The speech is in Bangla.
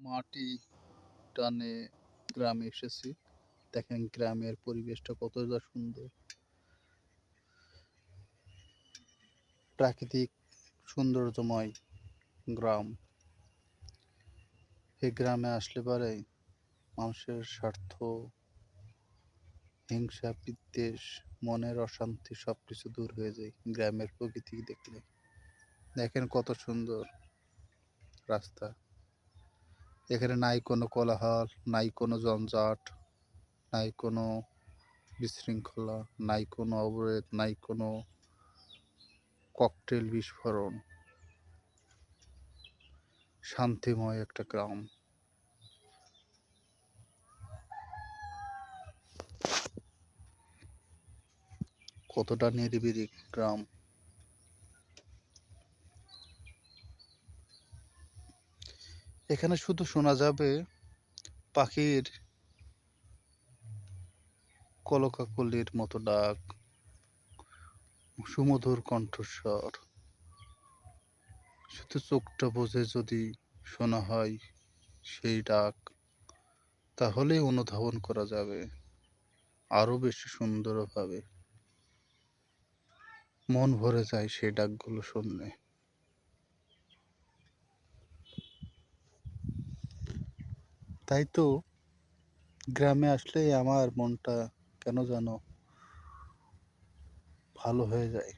মাটি টানে গ্রামে এসেছি। দেখেন গ্রামের পরিবেশটা কতটা সুন্দর। প্রাকৃতিক সৌন্দর্যময় গ্রাম। এই গ্রামে আসলে পরেই মানুষের স্বার্থ, হিংসা, বিদ্বেষ, মনের অশান্তি সবকিছু দূর হয়ে যায় গ্রামের প্রকৃতি দেখলে। দেখেন কত সুন্দর রাস্তা। এখানে নাই কোনো কোলাহল, নাই কোনো জঞ্জাট, নাই কোনো বিশৃঙ্খলা, নাই কোনো অবরোধ, নাই কোনো ককটেল বিস্ফোরণ। শান্তিময় একটা গ্রাম। কতটা নিরিবিলি গ্রাম। এখানে শুধু শোনা যাবে পাখির কলকাকলির মতো ডাক, সুমধুর কণ্ঠস্বর। শুধু চোখটা বুজে যদি শোনা হয় সেই ডাক, তাহলেই অনুধাবন করা যাবে আরো বেশি সুন্দরভাবে। মন ভরে যায় সেই ডাকগুলো শুনলে। তাই তো গ্রামে আসলেই আমার মনটা কেন যেন ভালো হয়ে যায়।